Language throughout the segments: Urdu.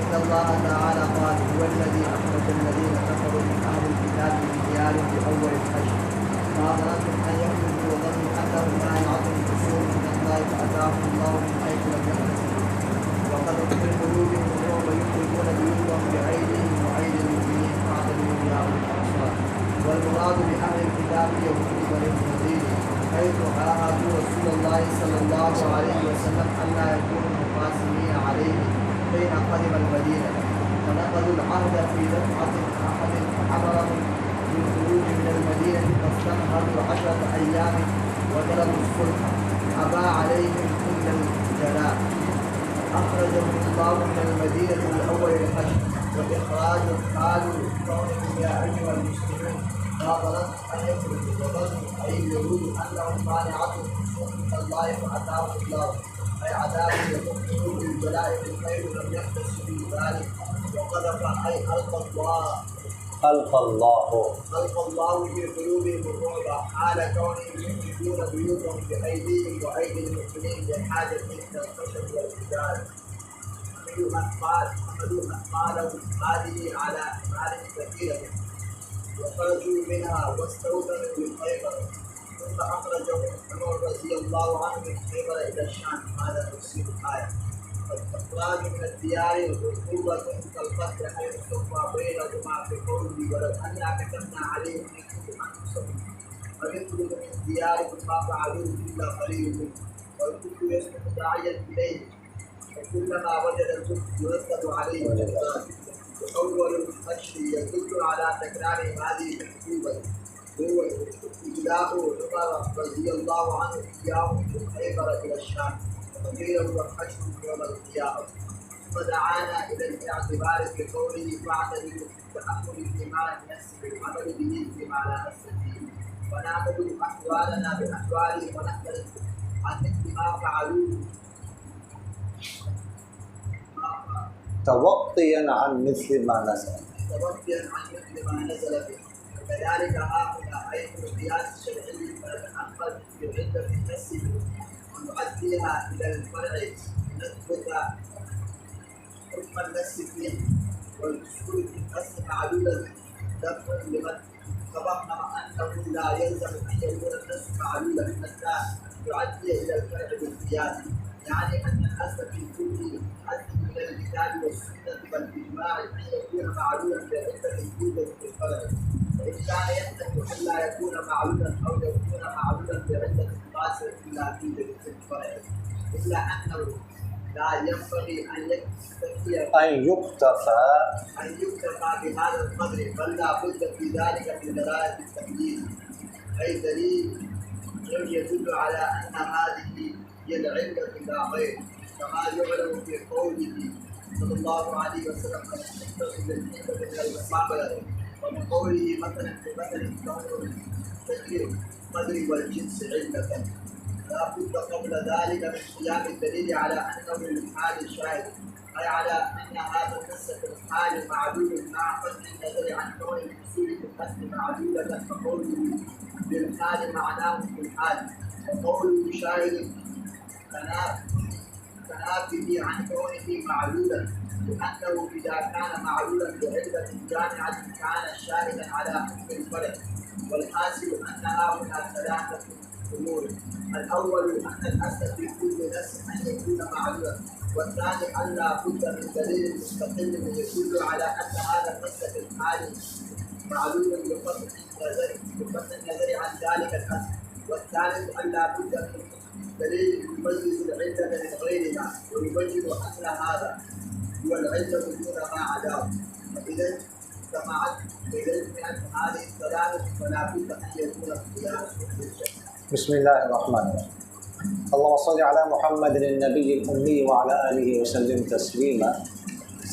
إن الله تعالى قال هو الذي أخرج الذين كفروا من أهل الكتاب من ديارهم بأول الحشر ما ظننتم أن يخرجوا وظنوا أنهم مانعتهم الرسول من الله فأتاهم الله من حيث لم يحتسبوا وقذفوا في قلوبهم الرعب يخرجون بيوتهم بأيديهم وأيدي المؤمنين فاعتبروا يا أولي الأبصار. والمراد بأهل الكتاب يهود بني النذير حيث عاهدوا رسول الله صلى الله عليه وسلم ألا يكونوا مقاسمين عليه حين قدم المدينة فنقضوا العهد في دفعة أحد فحضرهم بالخروج من المدينة فاستنهضوا 10 أيام وطلبوا الصلح أبى عليهم إلا الجلاء أخرجهم الله من المدينة لأول الحشر وإخراج قالوا كونهم يا أيها المسلمون ما ظننت أن يخرجوا وظنوا أي اليهود أنهم مانعتهم من الله فأتاهم الله أي عذاب يحكمهم بالبلاء بالخير لم يحتسبوا ذلك وقذف أي ألقى الله في قلوبهم الرعب حال كونهم يخرجون بيوتهم بأيديهم وأيدي المؤمنين بحاجة إلى الخشب والحجار حملوا أثقالهم هذه على أثقال كثيرة وخرجوا منها واستوطنوا بالخيبر ثم أخرجهم عمر رضي الله عنه من خيبر إلى الشام هذا تفسير الآية. فالإخراج من الديار عقوبة كالقتل حيث سمى بينهما في قوله ولو أنا كتبنا عليهم أن يقتلوا أنفسهم ويخرجوا من ديارهم ما فعلوه إلا قليل منهم والكفر يسلك داعيا إليه وكلما وجد الكفر يرتب عليه الإخراج وأول الحشر يدل على تكرار هذه العقوبة هو إجلاء عمر رضي الله عنه إياهم من خيبر إلى الشام وقيل هو الحشر يوم القيامة فدعانا إلى الاعتبار بقوله فاعتبروا التأمل فيما نفسه والعمل به فيما لا نفس فيه ونعتبر أحوالنا بأحوالهم ونختلف عن مثل ما فعلوه توقيا عن مثل ما نزل به وكذلك هؤلاء أيضا القياس الشرعي فنتأمل في عدة النفس ونؤديها إلى الفرع نثبت حكم النفس فيه والأصول في النفس معلولا دفع لمن سبقنا أنه لا يلزم أن يكون النفس معلولا حتى يؤدي إلى الفرع بالقياس يعني أن الأصل في كل حد من الكتاب والسنة والإجماع أن يكون معلولا بعدة وجوده في الفرع فإن كان يحتمل أن لا يكون معلولا أو يكون معلولا بعدة قاصرة إلا في الفرع إلا أنه لا ينبغي أن يكتفى بهذا القدر بل لا بد في ذلك من دلالة التقليد أي دليل يدل على أن هذه هي العلة لا غير كما يعلم في قوله صلى الله عليه وسلم المختص بالعلة من المقابلة ومن قوله مثلا بمثل كون القدر والجنس علة لا بد قبل ذلك من قيام الدليل على أنه للحال شاهد أي على أن هذا النص في الحال معلول مع قطع النظر عن كون الحصول في الأصل معلولة فقوله للحال معناه في الحال وقوله شاهد تنافيه عن كونه معلولا لأنه إذا كان معلولا بعلة جامعة كان شاهدا على حكم الفرع والحاصل أن هنا ثلاثة أمور الأول أن الأصل في كل نص أن يكون معلولا والثاني أن لا بد من دليل مستقل يدل على أن هذا النص في الحال معلول بقطع النظر عن ذلك الأصل والثالث أن لا بد من دليل يميز العلة من غيرها ويبين أن هذا هو العلة دون ما عداه فإذا اجتمعت هذه الثلاثة فلا بد أن يكون القياس بسم الله الرحمن الرحيم اللهم صل على محمد النبي الأمي وعلى آله وسلم تسليما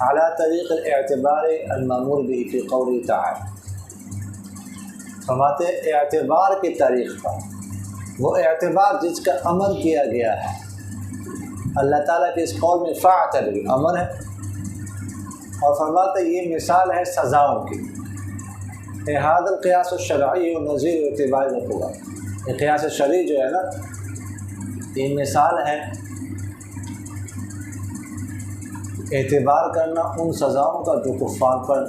على طريق الاعتبار المأمور به في قوله تعالى فرماتے ہیں اعتبار کی تاریخ پر وہ اعتبار جس کا امر کیا گیا ہے، اللہ تعالیٰ کے اس قول میں فاعتبر امر ہے، اور فرماتے ہیں یہ مثال ہے سزاؤں کی۔ هذا القیاس الشرعی و نظیر اعتبار العقوبہ، یہ قیاس شرعی جو ہے نا یہ مثال ہے اعتبار کرنا ان سزاؤں کا جو کفار پر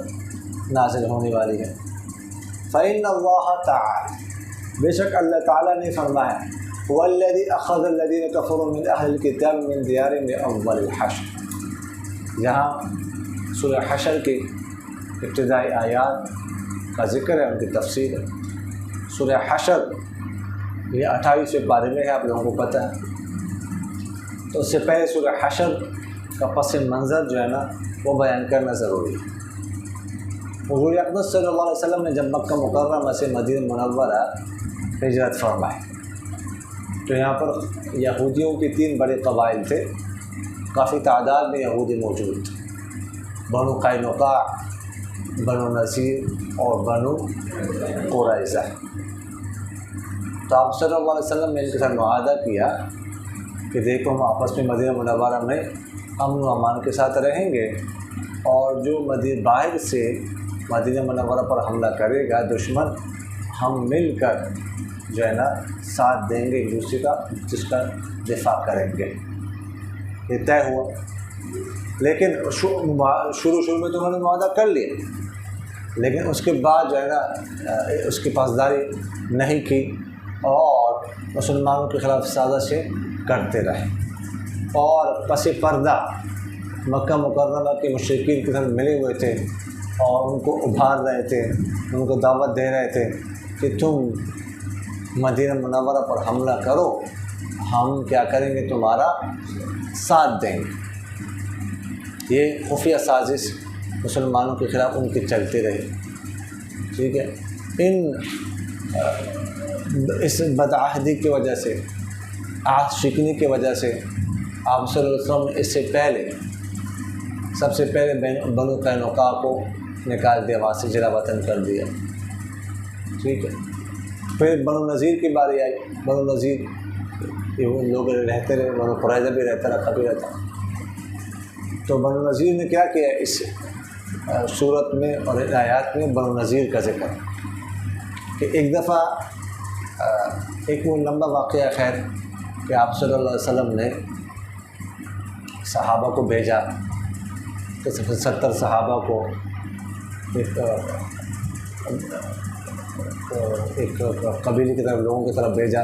نازل ہونے والی ہے۔ فإن اللہ تعالی، بے شک اللہ تعالیٰ نے فرمایا والذی اخذ الذین کفروا من اہل الکتاب من دیارہم لأول الحشر، جہاں سورہ حشر کی ابتدائی آیات کا ذکر ہے، ان کی تفسیر ہے۔ سورہ حشر یہ 28ویں پارے میں ہے، آپ لوگوں کو پتہ ہے۔ تو اس سے پہلے سورہ حشر کا پس منظر جو ہے نا وہ بیان کرنا ضروری ہے۔ حضور اقدس صلی اللہ علیہ وسلم نے جب مکہ مکرمہ سے مدینہ منورہ ہجرت فرمائی تو یہاں پر یہودیوں کے 3 بڑے قبائل تھے، کافی تعداد میں یہودی موجود تھے، بنو قینقاع، بنو نذیر اور بنو قریظہ۔ تو آپ صلی اللہ علیہ وسلم نے ان کے ساتھ معاہدہ کیا کہ دیکھو ہم آپس میں مدینہ منورہ میں امن و امان کے ساتھ رہیں گے، اور جو باہر سے مدینہ منورہ پر حملہ کرے گا دشمن، ہم مل کر جو ہے نا ساتھ دیں گے ایک دوسرے کا، جس کا دفاع کریں گے۔ یہ طے ہوا، لیکن شروع میں تو انہوں نے معاہدہ کر لیا، لیکن اس کے بعد جو ہے نا اس کی پاسداری نہیں کی اور مسلمانوں کے خلاف سازشیں کرتے رہے، اور پس پردہ مکہ مکرمہ کے مشرکین کے ساتھ ملے ہوئے تھے اور ان کو ابھار رہے تھے، ان کو دعوت دے رہے تھے کہ تم مدینہ منورہ پر حملہ کرو، ہم کیا کریں گے، تمہارا ساتھ دیں گے۔ یہ خفیہ سازش مسلمانوں کے خلاف ان کی چلتی رہی، ٹھیک ہے۔ اس بدعہدی کی وجہ سے، عہد شکنی کی وجہ سے آپ صلی اللہ علیہ وسلم نے اس سے پہلے سب سے پہلے بنو قینقاع کو نکال دیا، وہاں سے جلا وطن کر دیا، ٹھیک ہے۔ پھر بنو نذیر کی باری آئی، بنو نذیر یہ لوگ رہتے رہے، بنو قریظہ بھی رہتا رہا، کبھی رہتا۔ تو بنو نذیر نے کیا کیا اس صورت میں اور آیات میں بنو نذیر کا ذکر کہ ایک دفعہ ایک وہ لمبا واقعہ خیر کہ آپ صلی اللہ علیہ وسلم نے صحابہ کو بھیجا، کہ 70 صحابہ کو ایک قبیلے کی طرف، لوگوں کی طرف بھیجا،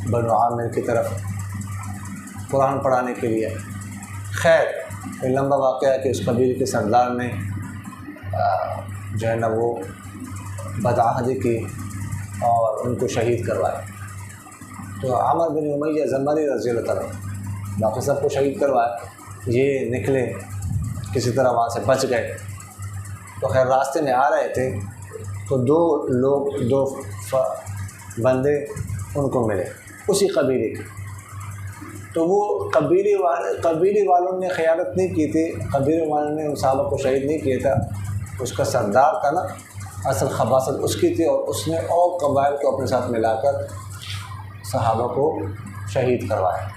بنو عامر کی طرف قرآن پڑھانے کے لیے۔ خیر یہ لمبا واقعہ ہے کہ اس قبیلے کے سردار نے جو ہے نا وہ بدعہدی کی اور ان کو شہید کروایا۔ تو عامر بن امیہ زمری رضی اللہ تعالیٰ، باقی سب کو شہید کروایا، یہ نکلے کسی طرح وہاں سے بچ گئے۔ تو خیر راستے میں آ رہے تھے تو دو بندے ان کو ملے اسی قبیلے کے۔ تو وہ قبیلے والوں نے خیانت نہیں کی تھی، قبیلے والوں نے ان صحابہ کو شہید نہیں کیا تھا، اس کا سردار تھا نا، اصل خباثت اس کی تھی، اور اس نے اور قبائل کو اپنے ساتھ ملا کر صحابہ کو شہید کروایا۔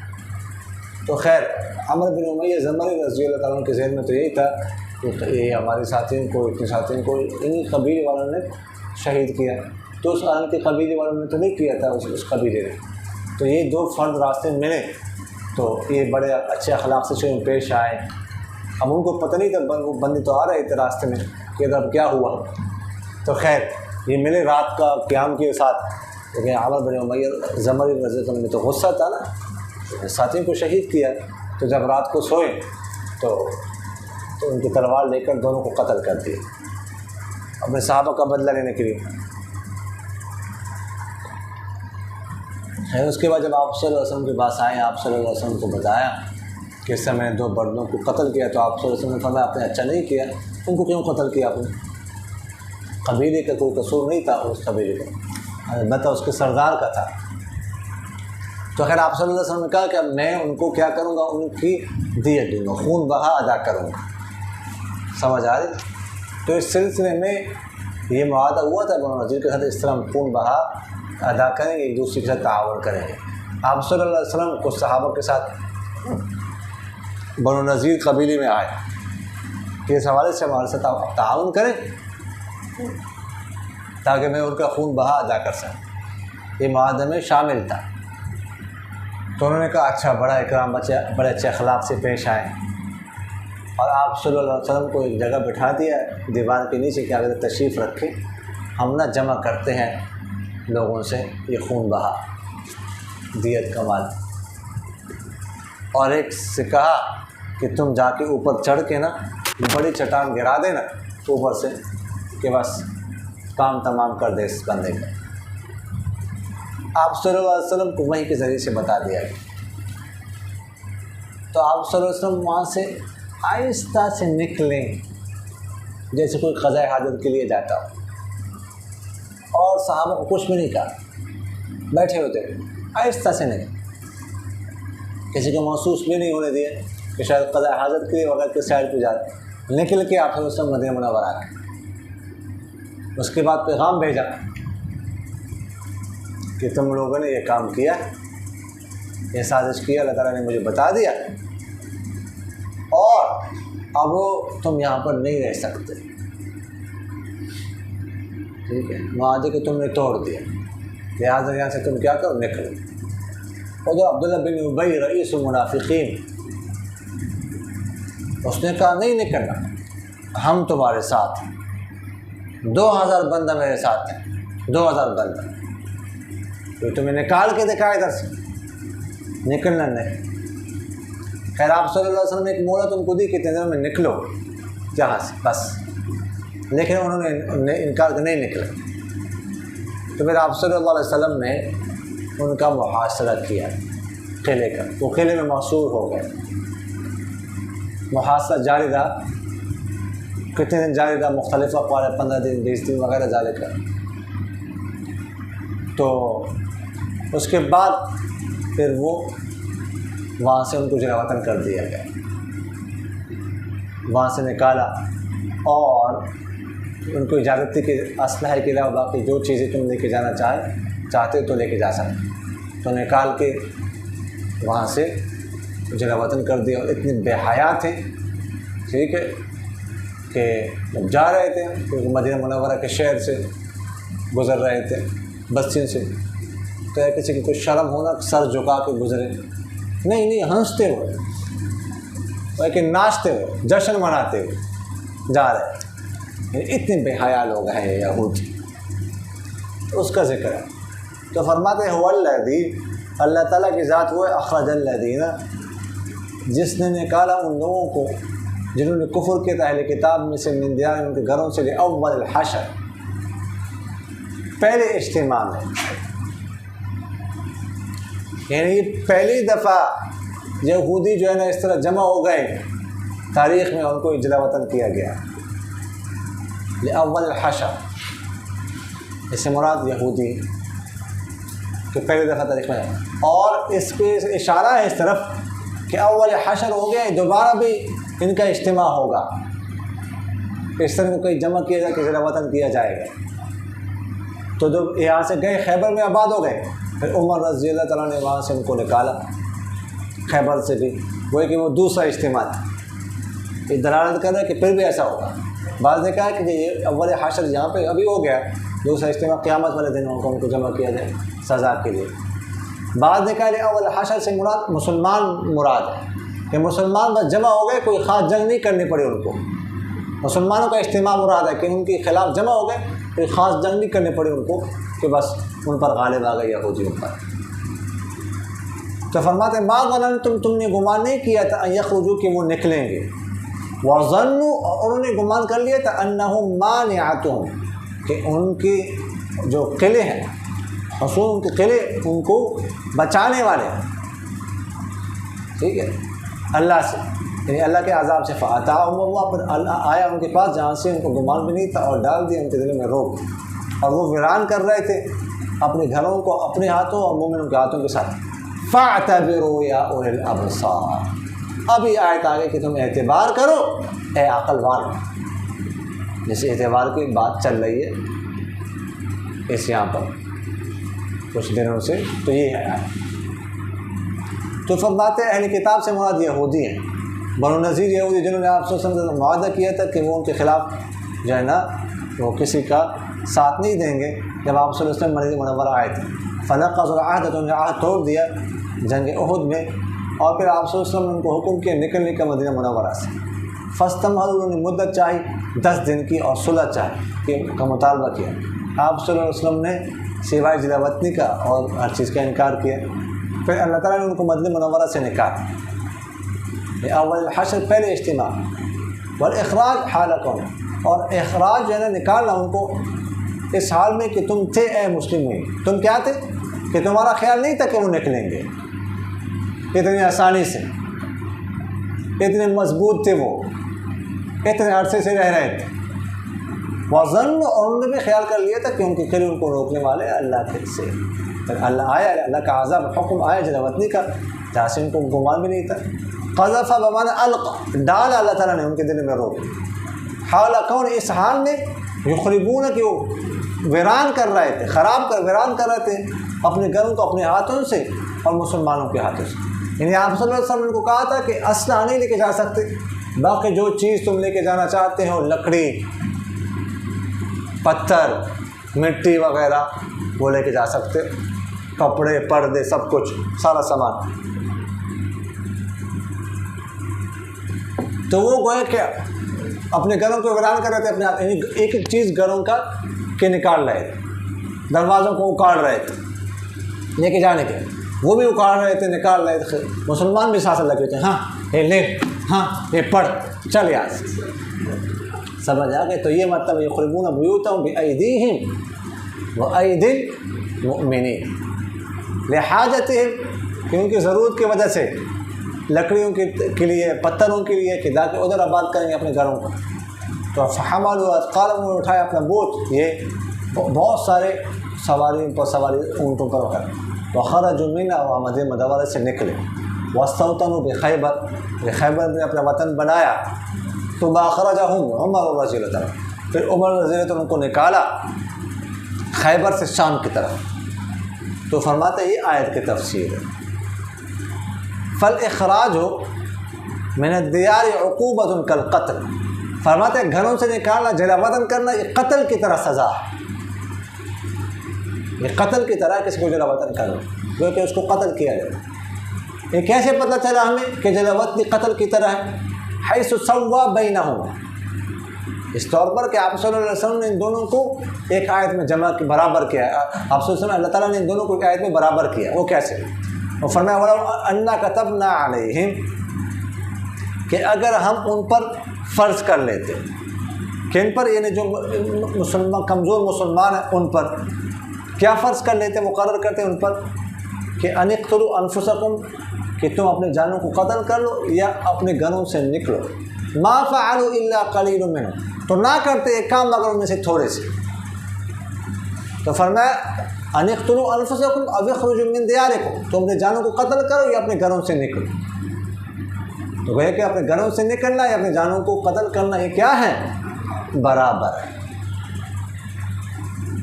تو خیر عمر بن امیہ زمری رضی اللہ تعالیٰ کے ذہن میں تو یہی تھا کہ یہ ہمارے ساتھیوں کو، اتنے ساتھیوں کو انہی قبیلے والوں نے شہید کیا، تو اس ان کے قبیلے والوں نے تو نہیں کیا تھا، اس قبیلے نے۔ تو یہ 2 فرد راستے میں ملے تو یہ بڑے اچھے اخلاق سے پیش آئے۔ اب ان کو پتہ نہیں تھا، وہ بندے تو آ رہے تھے راستے میں کہ اب کیا ہوا۔ تو خیر یہ ملے رات کا قیام کے ساتھ، لیکن عمر بن امیہ زمری رضی اللہ عنہ میں تو غصہ تھا نا، ساتھیوں کو شہید کیا۔ تو جب رات کو سوئے تو ان کی تلوار لے کر دونوں کو قتل کر دیا اپنے صحابہ کا بدلہ لینے کے لیے۔ خیر اس کے بعد جب آپ صلی اللہ علیہ وسلم کے پاس آئے، آپ صلی اللہ علیہ وسلم کو بتایا کہ اس سے میں نے 2 بندوں کو قتل کیا، تو آپ صلی اللہ علیہ وسلم نے فرمایا آپ نے اچھا نہیں کیا، ان کو کیوں قتل کیا آپ نے؟ قبیلے کا کوئی قصور نہیں تھا اس قبیلے کا، البتہ اس کے سردار کا تھا۔ تو خیر آپ صلی اللہ علیہ وسلم نے کہا کہ میں ان کو کیا کروں گا، ان کی دیت دوں گا، خون بہا ادا کروں گا، سمجھ آ رہی؟ تو اس سلسلے میں یہ معاہدہ ہوا تھا بنو نذیر کے ساتھ، اس طرح ہم خون بہا ادا کریں گے، ایک دوسرے کے ساتھ تعاون کریں گے۔ آپ صلی اللہ علیہ وسلم کچھ صحابہ کے ساتھ بنو نذیر قبیلے میں آئے کہ اس حوالے سے ہمارے ساتھ تعاون کریں تاکہ میں ان کا خون بہا ادا کر سکوں، یہ معاہدے میں شامل تھا۔ تو انہوں نے کہا اچھا، بڑا اکرام، بڑے اچھے اخلاق سے پیش آئے، اور آپ صلی اللہ علیہ وسلم کو ایک جگہ بٹھا دیا دیوار کے نیچے کہ اگر تشریف رکھیں، ہم نہ جمع کرتے ہیں لوگوں سے یہ خون بہا دیت کا مال، اور ایک سے کہا کہ تم جا کے اوپر چڑھ کے نا بڑی چٹان گرا دینا اوپر سے کہ بس کام تمام کر دے اس بندے کا۔ آپ صلی اللہ علیہ وسلم کو وحی کے ذریعے سے بتا دیا گیا، تو آپ صلی اللہ علیہ وسلم وہاں سے آہستہ سے نکلیں جیسے کوئی قضاء حاجت کے لیے جاتا ہو، اور صحابہ کو کچھ بھی نہیں کہا، بیٹھے ہوتے آہستہ سے نکلے، کسی کو محسوس بھی نہیں ہونے دیا کہ شاید قضاء حاجت کے لیے وغیرہ کے سائڈ پہ جا رہے، نکل کے آپ صلی اللہ علیہ وسلم مدینہ منورہ آئے۔ اس کے بعد پیغام بھیجا کہ تم لوگوں نے یہ کام کیا، یہ سازش کیا، اللہ تعالیٰ نے مجھے بتا دیا، اور اب تم یہاں پر نہیں رہ سکتے، ٹھیک ہے، معاہدے کو تم نے توڑ دیا، لہٰذا یہاں سے تم کیا کرو، نکلو۔ اور جو عبداللہ بن ابی رئیس المنافقین، اس نے کہا نہیں نکلنا، ہم تمہارے ساتھ ہیں، 2000 بندہ میرے ساتھ ہیں، 2000 بندہ، تو تمہیں نکال کے دکھا ادھر سے، نکلنا نہیں۔ خیر آپ صلی اللہ علیہ وسلم نے ایک مہلت ان کو دی کہ اتنے دنوں میں نکلو جہاں سے بس، لیکن انہوں نے انکار کر نہیں نکلے۔ تو پھر آپ صلی اللہ علیہ وسلم نے ان کا محاصرہ کیا قلعے کا، وہ قلعے میں محصور ہو گئے، محاصرہ جاری رہا، کتنے دن جاری رہا، مختلف اقوال، 15 دن 20 دن وغیرہ جاری کر۔ تو اس کے بعد پھر وہ وہاں سے ان کو جلا وطن کر دیا گیا، وہاں سے نکالا، اور ان کو اجازت تھی کہ اسلحے کے علاوہ باقی جو چیزیں تم لے کے جانا چاہتے ہو تو لے کے جا سکتے، تو نکال کے وہاں سے جلا وطن کر دیا۔ اور اتنے بے حیا تھے، ٹھیک ہے، کہ جب جا رہے تھے کیونکہ مدینہ منورہ کے شہر سے گزر رہے تھے، بستیوں سے، تو یا کسی کی کوئی شرم ہونا، سر جھکا کے گزرے، نہیں ہنستے ہوئے، لیکن ناچتے ہوئے، جشن مناتے ہوئے جا رہے ہیں۔ اتنے بے حیا لوگ ہیں یہ یہودی، اس کا ذکر ہے۔ تو فرماتے ہیں الذی، اللہ تعالیٰ کی ذات وہ ہے، اخرج الذین، جس نے نکالا ان لوگوں کو جنہوں نے کفر کیا تھا اہل کتاب میں سے، من دیارہم، ان کے گھروں سے، لأول الحشر، پہلے اجتماع میں، یعنی پہلی دفعہ یہودی جو ہے نا اس طرح جمع ہو گئے تاریخ میں، ان کو جلا وطن کیا گیا، لأول الحشر، اس سے مراد یہودی کہ پہلی دفعہ تاریخ میں، اور اس پہ اشارہ ہے اس طرف کہ اول حشر ہو گیا، دوبارہ بھی ان کا اجتماع ہوگا، اس طرح کو کہیں جمع کیا جائے کہ جلا وطن کیا جائے گا۔ تو جب یہاں سے گئے خیبر میں آباد ہو گئے، پھر عمر رضی اللہ تعالیٰ نے وہاں سے ان کو نکالا خیبر سے بھی، وہ کہ وہ دوسرا اجتماع تھا۔ یہ دلالت کر رہا ہے کہ پھر بھی ایسا ہوگا۔ بعض نے کہا کہ یہ اول حشر یہاں پہ ابھی ہو گیا، دوسرا اجتماع قیامت والے دن ان کو جمع کیا جائے سزا کے لیے۔ بعض نے کہا کہ اول حشر سے مراد مسلمان مراد ہے، کہ مسلمان بس جمع ہو گئے، کوئی خاص جنگ نہیں کرنی پڑی ان کو، مسلمانوں کا اجتماع مراد ہے کہ ان کے خلاف جمع ہو گئے، کوئی خاص جنگ نہیں کرنی پڑی ان کو، کہ بس ان پر غالب آ گئے یہودیوں پر۔ تو فرماتے ہیں ما ظننتم، تم نے گمان نہیں کیا تھا، ان یخرجوا، کہ وہ نکلیں گے، وظنوا، اور انہوں نے گمان کر لیا تھا، انہم مانعتہم، کہ ان کی جو قلعے ہیں، حصول ان کے قلعے ان کو بچانے والے ہیں، ٹھیک ہے، اللہ سے، یعنی اللہ کے عذاب سے، فاتاہم اللہ، پر اللہ آیا ان کے پاس جہاں سے ان کو گمان بھی نہیں تھا، اور ڈال دیا ان کے دل میں روک، اور وہ ویران کر رہے تھے اپنے گھروں کو اپنے ہاتھوں اور مومنوں کے ہاتھوں کے ساتھ۔ فاعتبروا یا اولی الابصار، ابھی آیت آگے کہ تم اعتبار کرو اے عقل والو، جس اعتبار کی بات چل رہی ہے اس یہاں پر کچھ دنوں سے، تو یہ ہے تو فرماتے ہیں اہل کتاب سے مراد یہودی ہیں، بنو نذیر یہودی جنہوں نے آپ صلی اللہ علیہ وسلم سے معاہدہ کیا تھا کہ وہ ان کے خلاف جو ہے نا وہ کسی کا ساتھ نہیں دیں گے جب آپ صلی اللہ علیہ وسلم مدینہ منورہ آئے تھے۔ فنقضوا العہد، تو انہوں نے عہد توڑ دیا جنگ احد میں، اور پھر آپ صلی اللہ علیہ وسلم نے ان کو حکم کیا نکلنے کا مدینہ منورہ سے۔ فاستمہلوا، انہوں نے مدت چاہی 10 دن کی اور صلح چاہی کہ کا مطالبہ کیا۔ آپ صلی اللہ علیہ وسلم نے سوائے ضلع وطنی کا اور ہر چیز کا انکار کیا۔ پھر اللہ تعالیٰ نے ان کو مدینہ منورہ سے نکالا۔ یہ اول الحشر پہلے اجتماع، والاخراج حال کون، اور اخراج جو ہے نا نکالنا ان کو اس حال میں کہ تم تھے اے مسلمین، تم کیا تھے کہ تمہارا خیال نہیں تھا کہ وہ نکلیں گے اتنی آسانی سے، اتنے مضبوط تھے وہ، اتنے عرصے سے رہ رہے تھے۔ وزن، اور انہوں نے بھی خیال کر لیا تھا کہ ان کے قلعے ان کو روکنے والے اللہ کے سے، پھر اللہ آیا، اللہ کا عذاب حکم آیا ضلع وطنی کا، جہاں سے ان کو گمان بھی نہیں تھا۔ قذف بمعنی القى، ڈالا اللہ تعالیٰ نے ان کے دل میں روک۔ حال کون، اس حال میں یخربون، کہ وہ ویران کر رہے تھے، ویران کر رہے تھے اپنے گھروں کو اپنے ہاتھوں سے اور مسلمانوں کے ہاتھوں سے۔ یعنی آپ صلی اللہ علیہ وسلم نے کو کہا تھا کہ اسلحہ نہیں لے کے جا سکتے، باقی جو چیز تم لے کے جانا چاہتے ہو، لکڑی، پتھر، مٹی وغیرہ، وہ لے کے جا سکتے، کپڑے، پردے، سب کچھ، سارا سامان۔ تو وہ گویا کہ اپنے گھروں کو ویران کر رہے تھے، اپنے ہاتھ، ایک ایک چیز گھروں کا کے نکال رہے تھے، دروازوں کو اکاڑ رہے تھے لے کے جانے کے، وہ بھی اکاڑ رہے تھے، نکال رہے تھے، مسلمان بھی ساتھ لگے تھے، ہاں یہ لے، ہاں یہ پڑھ، چل یار، سمجھ آ گئے؟ تو یہ مطلب یخربون بیوتہم بایدیہم وایدی المؤمنین لحاجتہم، کہ ان کی ضرورت کی وجہ سے لکڑیوں کے لیے، پتھروں کے لیے، کہ تاکہ ادھر آباد کریں گے اپنے گھروں کو۔ تو فحملوا اثقالہم، انہوں نے اٹھایا اپنا بوجھ، یہ بہت سارے سواری اونٹوں پر اٹھائے، وخرجوا منھا، اور مدینہ منورہ سے نکلے، واستوطنوا بخیبر، خیبر نے اپنا وطن بنایا۔ ثم اخرجہم عمر رضی اللہ عنہ، پھر عمر رضی اللہ عنہ ان کو نکالا خیبر سے شام کی طرف۔ تو فرماتے یہ آیت کی تفسیر ہے۔ فالاخراج من الدیار عقوبۃ کالقتل، فرماتے ہیں گھروں سے نکالنا، جلا وطن کرنا، یہ قتل کی طرح سزا ہے، یہ قتل کی طرح کسی کو جلا وطن کرنا، کیونکہ اس کو قتل کیا جائے۔ یہ کیسے پتہ چلا ہمیں کہ جلا وطنی قتل کی طرح ہے؟ حیث سوا بینہما، اس طور پر کہ آپ صلی اللہ علیہ وسلم نے ان دونوں کو ایک آیت میں جمع کی، برابر کیا ہے۔ آپ صلی اللہ علیہ وسلم، اللہ تعالیٰ نے ان دونوں کو ایک آیت میں برابر کیا۔ وہ کیسے؟ وہ فرمایا وَلَوْ أَنَّا كَتَبْنَا عَلَيْهِمْ، کہ اگر ہم ان پر فرض کر لیتے، کن پر؟ یعنی جو مسلمان، کمزور مسلمان ہیں ان پر کیا فرض کر لیتے، مقرر کرتے ان پر کہ أَنِ اقْتُلُوا أَنفُسَكُمْ، کہ تم اپنے جانوں کو قتل کر لو یا اپنے گھروں سے نکلو۔ مَا فَعَلُوا إِلَّا قَلِيلٌ مِّنْهُمْ، تو نہ کرتے ایک کام مگر ان میں سے تھوڑے سے۔ تو فرمایا أَنِ اقْتُلُوا أَنفُسَكُمْ أَوْ اخْرُجُوا مِنْ دِيَارِكُمْ، تو اپنے جانوں کو قتل کرو یا اپنے گھروں سے نکلو۔ تو گویا کہ اپنے گھروں سے نکلنا یا اپنے جانوں کو قتل کرنا، یہ کیا ہے؟ برابر ہے۔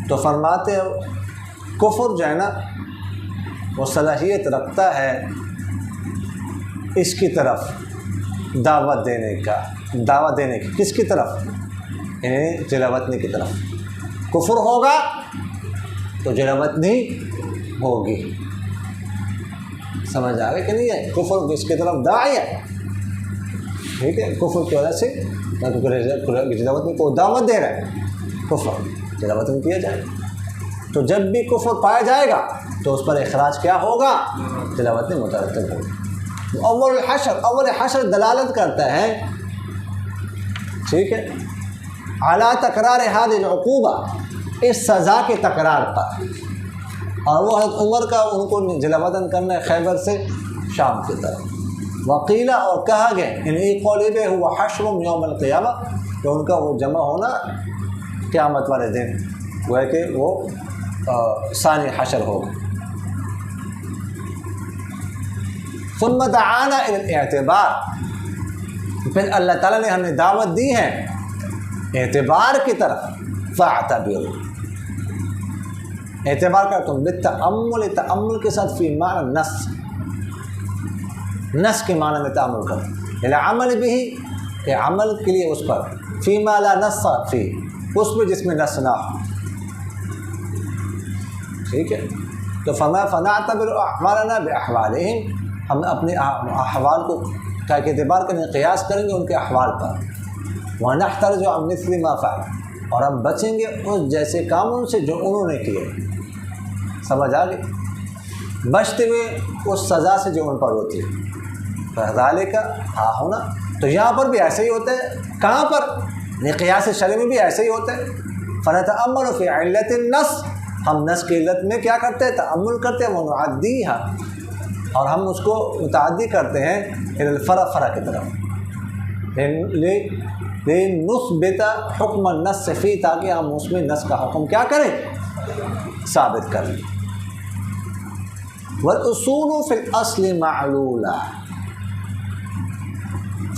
تو فرماتے کفر جو ہے نا وہ صلاحیت رکھتا ہے اس کی طرف دعوت دینے کی، کس کی طرف؟ یعنی جلا وطنی کی طرف۔ کفر ہوگا تو جلا وطنی ہوگی، سمجھ آ گئے کہ نہیں ہے؟ کفر اس کی طرف داعی ہے، ٹھیک ہے، کفر کی وجہ سے جلا وطنی کو دعوت دے رہا ہے، کفر جلا وطنی کیا جائے۔ تو جب بھی کفر پایا جائے گا تو اس پر اخراج کیا ہوگا؟ جلا وطنی مترتب ہوگی۔ اول حشر دلالت کرتا ہے، ٹھیک ہے، اعلیٰ تکرار هذه العقوبہ، اس سزا کے تکرار پر، اور وہ حضرت عمر کا ان کو جلا وطن کرنا ہے خیبر سے شام کی طرف۔ وقیلہ، اور کہا گیا، یعنی قول بے ہوا حشر یوم القیامہ، کہ ان کا وہ جمع ہونا قیامت والے دن، وہ ہے کہ وہ ثانی حشر ہوگا۔ ثم دعانا الی الاعتبار، پھر اللہ تعالیٰ نے ہمیں دعوت دی ہے اعتبار کی طرف فاعتبروا، اعتبار کر تم بالتأمل، تأمل کے ساتھ فی معنی نص، نص کے معنی میں تأمل کر، العمل بھی کہ عمل کے لیے اس پر، فیما لا نص فی، اس میں جس میں نص نہ ہو، ٹھیک ہے؟ تو فنعتبر اعمالنا باحوالہم، ہم اپنے احوال کو کا اعتبار کریں، قیاس کریں گے ان کے احوال پر، ونحترز عن مثل ما فعل، اور ہم بچیں گے اس جیسے کاموں سے جو انہوں نے کیے، سمجھ آ گئی؟ بچتے ہوئے اس سزا سے جو ان پر ہوتی ہے، فذالک ہاں ہونا، تو یہاں پر بھی ایسے ہی ہوتا ہے، کہاں پر؟ قیاس شرعی میں بھی ایسے ہی ہوتا ہے، فنتأمل فی علت النص، ہم نص کی علت میں کیا کرتے ہیں؟ تأمل کرتے ہیں، ونعدیہا، اور ہم اس کو متعدی کرتے ہیں الی الفرع، فرع کی طرف، لنثبت حکم النص فی، تاکہ ہم اس میں نص کا حکم کیا کریں؟ ثابت کریں۔ والاصول فی الاصل معلولہ،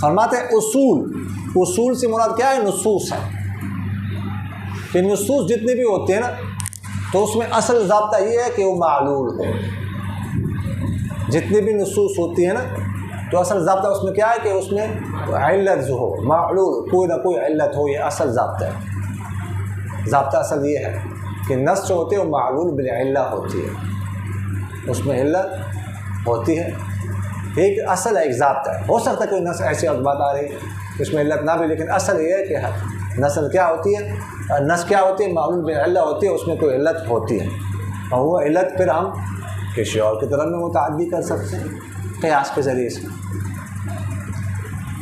فرماتے ہیں اصول، اصول سے مراد کیا ہے؟ نصوص ہے، کہ نصوص جتنے بھی ہوتے ہیں نا، تو اس میں اصل ضابطہ یہ ہے کہ وہ معلول ہو، جتنی بھی نصوص ہوتی ہیں نا، تو اصل ضابطہ اس میں کیا ہے کہ اس میں علت جو ہو، معلول، کوئی نہ کوئی علت ہو، یہ اصل ضابطہ ہے، ضابطہ اصل یہ ہے کہ نص جو ہوتے ہیں وہ معلول بالعلہ ہوتی ہے، اس میں علت ہوتی ہے، ایک اصل ہے، ایک ضابطہ ہے، ہو سکتا ہے کوئی نص ایسی بات آ رہی اس میں علت نہ بھی، لیکن اصل یہ ہے کہ نصل کیا ہوتی ہے، نص کیا ہوتی ہے؟ معلول بالعلہ ہوتی ہے، اس میں کوئی علت ہوتی ہے، اور وہ علت پھر ہم کسی اور کی طرف میں متعدی کر سکتے ہیں قیاس کے ذریعے سے۔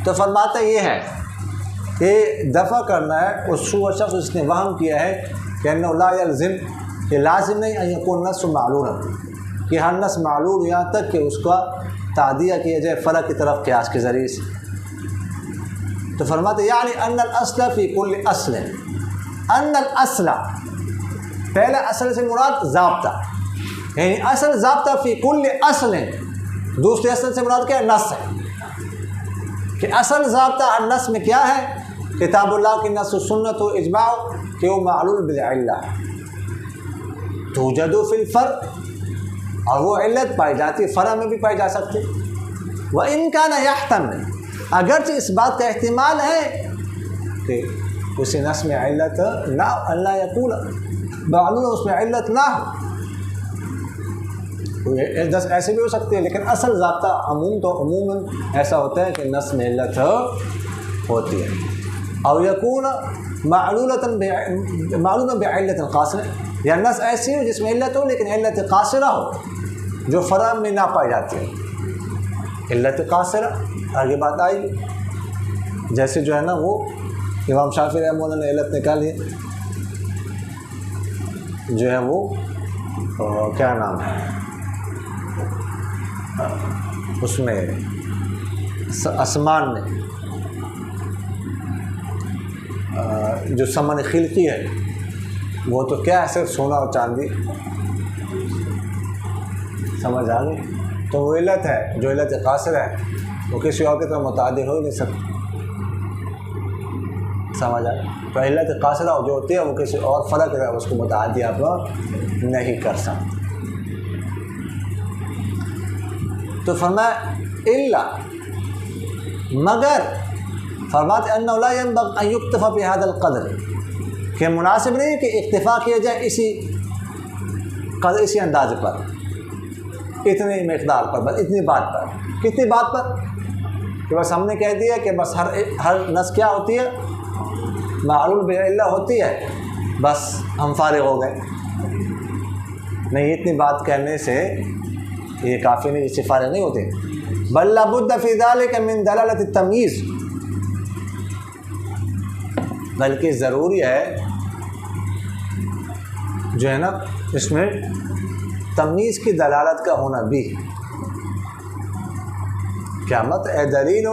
تو فرماتا یہ ہے کہ دفع کرنا ہے اس شخص جس نے وہم کیا ہے کہ انہ لا یلزم، کہ لازم نہیں ان یکون نص معلولا، کہ ہر نص معلول یہاں تک کہ اس کا تعدیہ کیا جائے فرع کی طرف قیاس کے ذریعے سے۔ تو فرماتے یعنی ان الاصل فی کل اصل، ان الاصل، پہلا اصل سے مراد ضابطہ، یعنی اصل ضابطہ فی کل اصل، دوسرے اصل سے مراد کیا ہے؟ نص ہے، کہ اصل ضابطہ ہر نص میں کیا ہے؟ کتاب اللہ کی نص و سنت و اجماع، کہ وہ معلول بالعلہ توجد فی الفرع، اور وہ علت پائی جاتی ہے، فرع میں بھی پائی جا سکتی، وَإِن كَانَ يَحْتَمِلُ، اگرچہ اس بات کا احتمال ہے کہ اسی نص میں علت نہ، اللہ یقول معلول اس میں علت نہ ہو، ایسے بھی ہو سکتے ہیں، لیکن اصل ضابطہ عموماً ایسا ہوتا ہے کہ نص میں علت ہوتی ہے، اور یکون معلوما بعلت قاصرہ، یا نص ایسی ہو جس میں علت ہو لیکن علت قاصرہ ہو، جو فرع میں نہ پائی جاتی ہے، علت قاصرہ آگے بات آئے گی، جیسے جو ہے نا وہ امام شافعی رحمہ اللہ نے علت نکالی ہے، جو ہے وہ کیا نام ہے اس میں آسمان میں جو سمن خلقی ہے وہ تو کیا ہے؟ صرف سونا اور چاندی، سمجھ آ گئی؟ تو وہ علت ہے، جو علت قاصر ہے وہ کسی اور کی طرح متعدی ہو ہی نہیں سکتی، سمجھ آ گئی؟ تو علت قاصرہ جو ہوتی ہے وہ کسی اور فرق ہے، اس کو متعدی آپ نہیں کر سکتے۔ تو فرمایا الا، مگر، فرماتے انہ لا ينبغي ان يكتفى بهذا القدر، کہ مناسب نہیں کہ اکتفا کیا جائے اسی قدر، اسی اندازے پر، اتنی مقدار پر، بس اتنی بات پر، کتنی بات پر کہ بس ہم نے کہہ دیا کہ بس ہر نص کیا ہوتی ہے؟ معلول بالعلہ ہوتی ہے، بس ہم فارغ ہو گئے، نہیں، اتنی بات کہنے سے یہ کافی نہیں، اس سے فارغ نہیں ہوتے، بل لابد فی ذلک من دلالۃ التمییز، بلکہ ضروری ہے جو ہے نا اس میں تمییز کی دلالت کا ہونا بھی، کیا مت اے دلیل،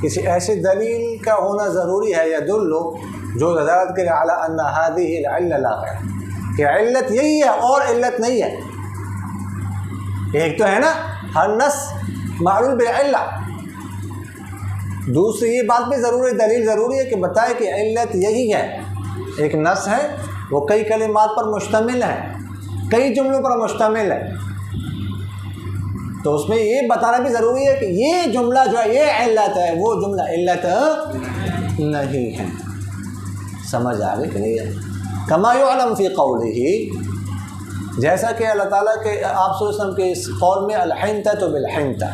کسی ایسی دلیل کا ہونا ضروری ہے، یدل جو دلالت کرے علی ان هذه العلة لا غیر، کہ علت یہی ہے اور علت نہیں ہے، ایک تو ہے نا ہر نص معلول بالعلہ، دوسری یہ بات بھی ضروری دلیل ضروری ہے کہ بتائے کہ علت یہی ہے، ایک نص ہے وہ کئی کلمات پر مشتمل ہے، کئی جملوں پر مشتمل ہے، تو اس میں یہ بتانا بھی ضروری ہے کہ یہ جملہ جو ہے یہ علت ہے، وہ جملہ علت نہیں ہے۔ سمجھ آ گئی کہ نہیں ہے؟ کما یعلم فی قولہ، جیسا کہ اللہ تعالیٰ کے آپ صلی اللہ علیہ وسلم کے اس قول میں الحنطۃ بالحنطہ،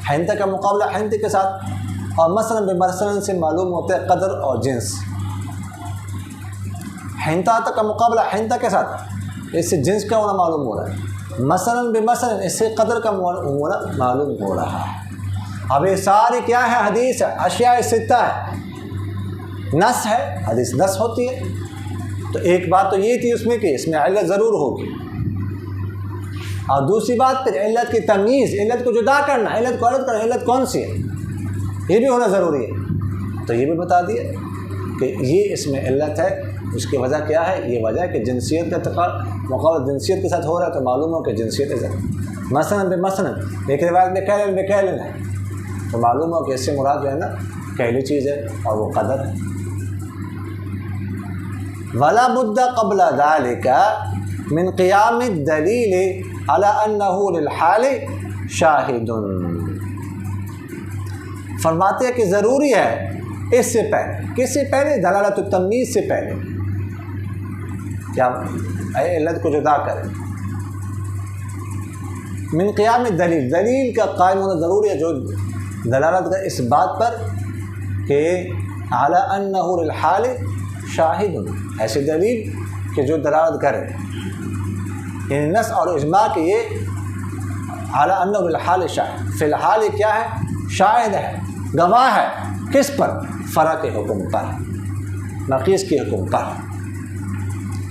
حنطہ کا مقابلہ حنطہ کے ساتھ، اور مثلا بمثلا سے معلوم ہوتا ہے قدر اور جنس، حنطہ کا مقابلہ حنطہ کے ساتھ، اس سے جنس کا ہونا معلوم ہو رہا ہے، مثلا بمثلا اس سے قدر کا ہونا معلوم ہو رہا ہے۔ اب یہ ساری کیا ہے؟ حدیث ہے، اشیاء ستہ ہے، نص ہے، حدیث نص ہوتی ہے۔ تو ایک بات تو یہ تھی اس میں کہ اس میں علت ضرور ہوگی، اور دوسری بات پھر علت کی تمیز، علت کو جدا کرنا، علت کو الگ کرنا، علت کون سی ہے یہ بھی ہونا ضروری ہے۔ تو یہ بھی بتا دیا کہ یہ اس میں علت ہے، اس کی وجہ کیا ہے؟ یہ وجہ ہے کہ جنسیت کا مقابلہ جنسیت کے ساتھ ہو رہا ہے، تو معلوم ہو کہ جنسیت ہے، مثلا بمثلا ایک روایت میں کہلن ہے، تو معلوم ہو کہ اس سے مراد جو ہے نا کہلی چیز ہے، اور وہ قدر ہے۔ ولا بد قبل ذلك من قیام الدلیل على انه للحال شاہد، فرماتے ہیں کہ ضروری ہے اس سے پہلے، کس سے پہلے؟ دلالت التمییز سے پہلے، کیا علت کو جدا کریں، من قیام الدلیل، دلیل کا قائم ہونا ضروری ہے، جو دلالت کا اس بات پر کہ على انه للحال شاہد، ایسی دلیل کہ جو دلالت کرے، یعنی نص اور اجماع کے یہ علی انہ بالحال شاہد، فی الحال یہ کیا ہے؟ شاہد ہے، گواہ ہے، کس پر؟ فرع کے حکم پر، نقیص کے حکم پر،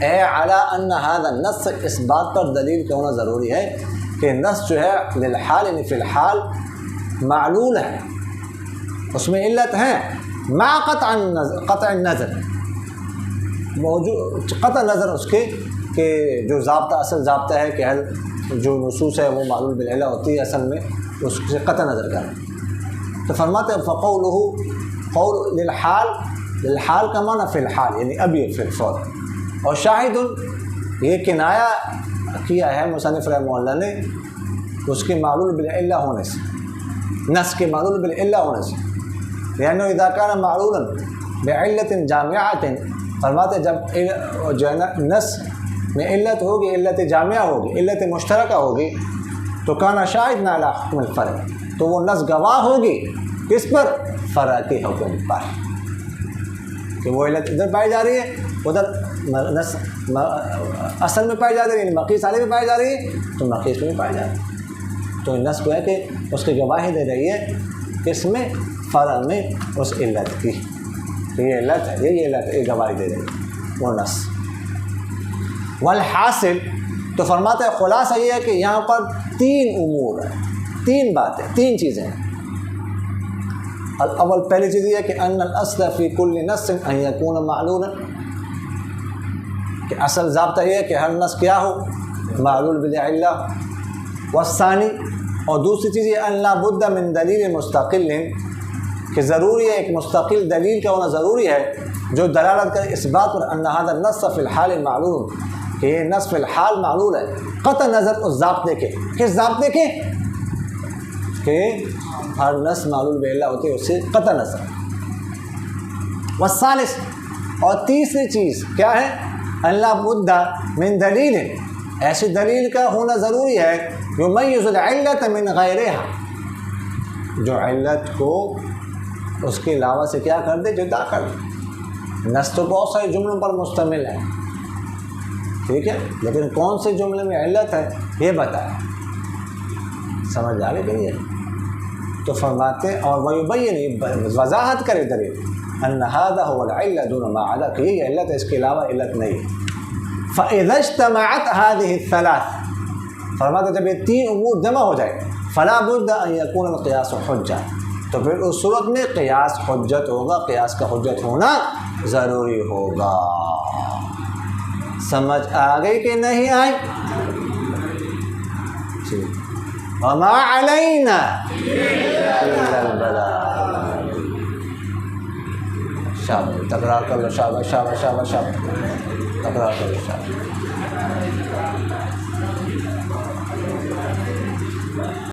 اے علی ان ھذا النص، اس بات پر دلیل کا ہونا ضروری ہے کہ نص جو ہے للحال یعنی فی الحال معلول ہے، اس میں علت ہے، مع قطع النظر، موجود قطع نظر اس کے کہ جو ضابطہ اصل ضابطہ ہے کہ جو نصوص ہے وہ معلول بالعلہ ہوتی ہے، اصل میں اس سے قطع نظر کریں۔ تو فرماتے ہیں فقولہ، قول للحال کا معنی فی الحال یعنی ابھی فی الفور، اور شاہد یہ کنایا کیا ہے مصنف رحمہ اللہ نے اس کے معلول بالعلہ ہونے سے، نص کے معلول بالعلہ ہونے سے، یعنی اذا کان معلولا بعلت جامعۃ، فرماتے جب جو ہے نا نص میں علت ہوگی، علت جامعہ ہوگی، علت مشترکہ ہوگی، تو کانا شاہد علی حکم الفرع، تو وہ نص گواہ ہوگی کس پر؟ فرع کے حکم پر، کہ وہ علت ادھر پائی جا رہی ہے، ادھر نص اصل میں پائی جا رہی ہے، یعنی مقیس علیہ میں پائی جا رہی ہے، تو مقیس میں بھی پائی جا رہی ہے، تو نص کو ہے کہ اس کی گواہی دے رہی ہے کس میں؟ فرع میں اس علت کی، کہ یہ علت ہے، یہ علت ہے، یہ گواہی دے رہی ہے وہ نص۔ والحاصل، تو فرماتا ہے خلاصہ یہ ہے کہ یہاں پر تین امور ہیں، تین باتیں، تین چیزیں ہیں۔ الاول، پہلی چیز یہ ہے کہ ان الاصل فی کل نص ان یکون معلولا، کہ اصل ضابطہ یہ ہے کہ ہر نص کیا ہو؟ معلول بالعلہ۔ والثانی، اور دوسری چیز یہ ان لا بد من دلیل مستقل، کہ ضروری ہے ایک مستقل دلیل کا ہونا ضروری ہے جو دلالت کرے اس بات پر ان ھذا النص فی الحال معلول، کہ یہ نص فی الحال معلول ہے، قطع نظر اس ضابطے کے، کس ضابطے کے؟ کہ ہر نص معلول بالعلہ ہوتی ہے، اس سے قطع نظر۔ والثالث، اور تیسری چیز کیا ہے؟ ان لا بد من دلیل، ایسی دلیل کا ہونا ضروری ہے یمیز العلت من غیرہا، جو علت کو اس کے علاوہ سے کیا کر دے؟ جدا کر دے۔ نص تو بہت سارے جملوں پر مشتمل ہے، ٹھیک ہے، لیکن کون سے جملے میں علت ہے یہ بتایا، سمجھ آ گئی کہ نہیں؟ تو فرماتے ہیں اور ویبین، وضاحت کرے دلیل ان ھذا هو العلة دون ما عدا، کہ یہ علت ہے، اس کے علاوہ علت نہیں ہے۔ فاذا اجتمعت هذه الثلاث، فرماتے جب یہ تین امور جمع ہو جائے، فلا بد ان يكون القياس حجہ، تو پھر اس صورت میں قیاس حجت ہوگا، قیاس کا حجت ہونا ضروری ہوگا۔ سمجھ آ گئی کہ نہیں آئی؟ وما علینا إلا البلاء. شاباش تکرار کر لو. شاباش شاباش شاباش شاباش تکرار کرو. شاباش.